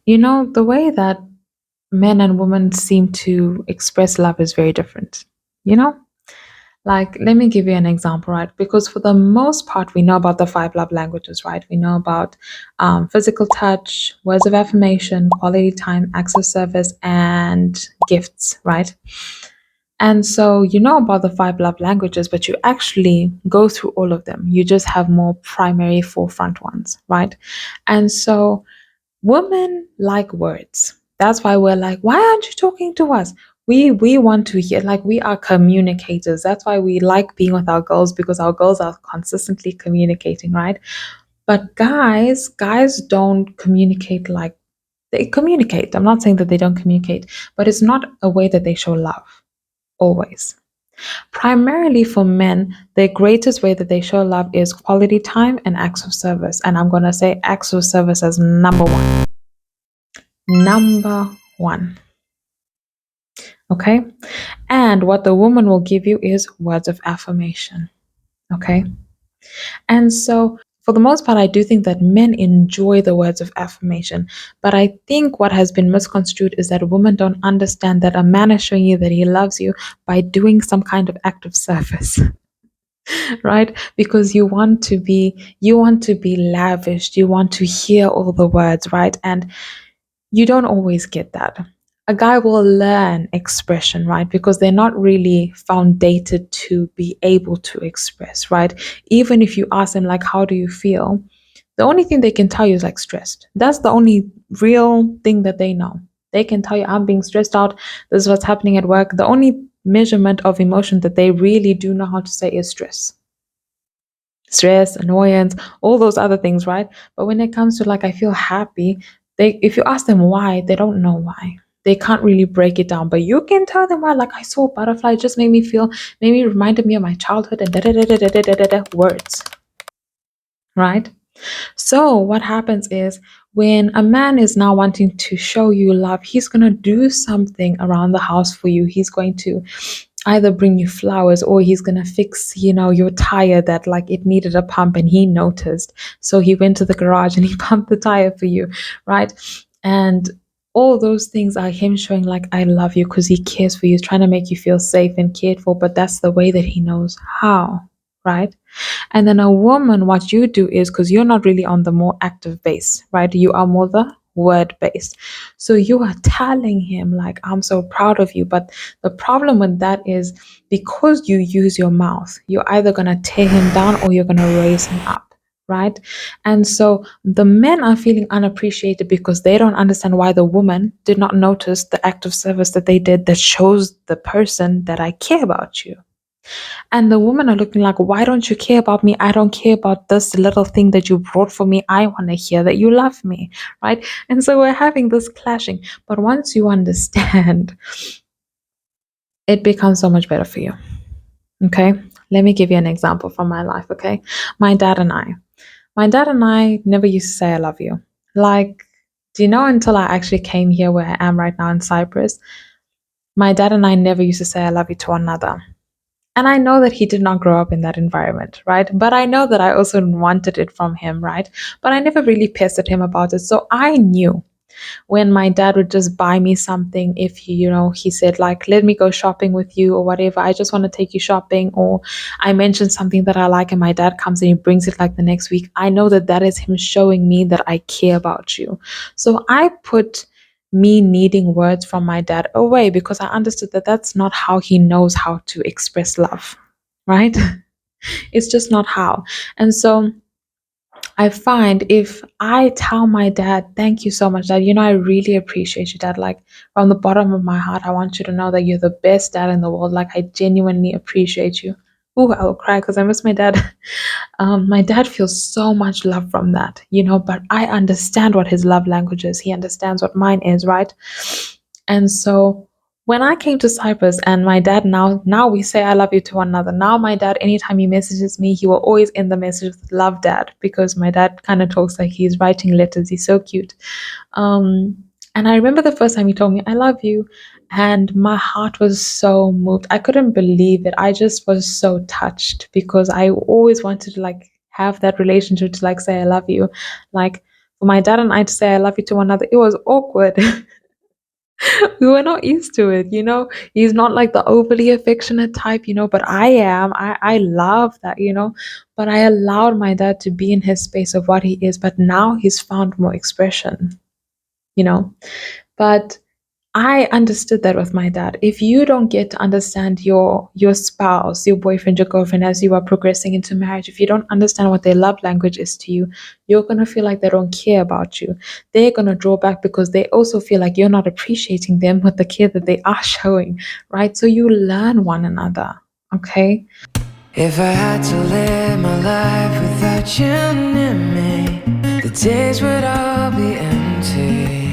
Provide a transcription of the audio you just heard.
The way that men and women seem to express love is very different. You know, like, let me give you an example, right? Because for the most part, we know about the five love languages, right? We know about physical touch, words of affirmation, quality time, acts of service, and gifts, right? And so you know about the five love languages, but you actually go through all of them. You just have more primary forefront ones, right? And so women like words. That's why we're like, why aren't you talking to us? We want to hear, like, we are communicators. That's why we like being with our girls, because our girls are consistently communicating, right? But guys don't communicate like they communicate. I'm not saying that they don't communicate, but it's not a way that they show love always. Primarily for men, the greatest way that they show love is quality time and acts of service. And I'm going to say acts of service as number one. Number one. Okay. And what the woman will give you is words of affirmation. Okay. And so, for the most part, I do think that men enjoy the words of affirmation. But I think what has been misconstrued is that women don't understand that a man is showing you that he loves you by doing some kind of act of service. Right? Because you want to be lavished, you want to hear all the words, right? And you don't always get that. A guy will learn expression, right? Because they're not really foundated to be able to express, right? Even if you ask them, like, how do you feel? The only thing they can tell you is like stressed. That's the only real thing that they know. They can tell you, I'm being stressed out. This is what's happening at work. The only measurement of emotion that they really do know how to say is stress, annoyance, all those other things, right? But when it comes to, like, I feel happy, if you ask them why, they don't know why. They can't really break it down, but you can tell them why. Like, I saw a butterfly, it just made me reminded me of my childhood, and da da da da da da da da words, right? So what happens is, when a man is now wanting to show you love, he's going to do something around the house for you. He's going to either bring you flowers, or he's going to fix, your tire that, like, it needed a pump and he noticed. So he went to the garage and he pumped the tire for you, right? And all those things are him showing, like, I love you, because he cares for you, trying to make you feel safe and cared for, but that's the way that he knows how, right? And then a woman, what you do is, because you're not really on the more active base, right? You are more the word based. So you are telling him, like, I'm so proud of you. But the problem with that is, because you use your mouth, you're either going to tear him down or you're going to raise him up. Right. And so the men are feeling unappreciated because they don't understand why the woman did not notice the act of service that they did that shows the person that I care about you. And the women are looking like, why don't you care about me? I don't care about this little thing that you brought for me. I want to hear that you love me, right? And so we're having this clashing. But once you understand, it becomes so much better for you. Okay? Let me give you an example from my life, okay? My dad and I never used to say I love you. Like, do you know, until I actually came here where I am right now in Cyprus, my dad and I never used to say I love you to one another. And I know that he did not grow up in that environment, right? But I know that I also wanted it from him, right? But I never really pestered him about it. So I knew when my dad would just buy me something, if he said, like, let me go shopping with you or whatever, I just want to take you shopping, or I mentioned something that I like and my dad comes and he brings it like the next week, I know that that is him showing me that I care about you. So I put me needing words from my dad away, because I understood that that's not how he knows how to express love, right? It's just not how. And so I find, if I tell my dad, thank you so much, dad, I really appreciate you, dad. Like, from the bottom of my heart, I want you to know that you're the best dad in the world. Like, I genuinely appreciate you. Ooh, I will cry because I miss my dad. My dad feels so much love from that, but I understand what his love language is. He understands what mine is, right? And so when I came to Cyprus, and my dad, now we say I love you to one another. Now my dad, anytime he messages me, he will always end the message with love, dad, because my dad kind of talks like he's writing letters. He's so cute. And I remember the first time he told me I love you, and my heart was so moved. I couldn't believe it. I just was so touched, because I always wanted to, like, have that relationship to, like, say I love you. Like, for my dad and I to say I love you to one another, it was awkward. We were not used to it, you know. He's not like the overly affectionate type, you know, but I am. I love that, you know. But I allowed my dad to be in his space of what he is, but now he's found more expression, you know. But I understood that with my dad. If you don't get to understand your spouse, your boyfriend, your girlfriend as you are progressing into marriage, if you don't understand what their love language is to you, you're gonna feel like they don't care about you. They're gonna draw back because they also feel like you're not appreciating them with the care that they are showing, right? So you learn one another, okay? If I had to live my life without you near me, the days would all be empty.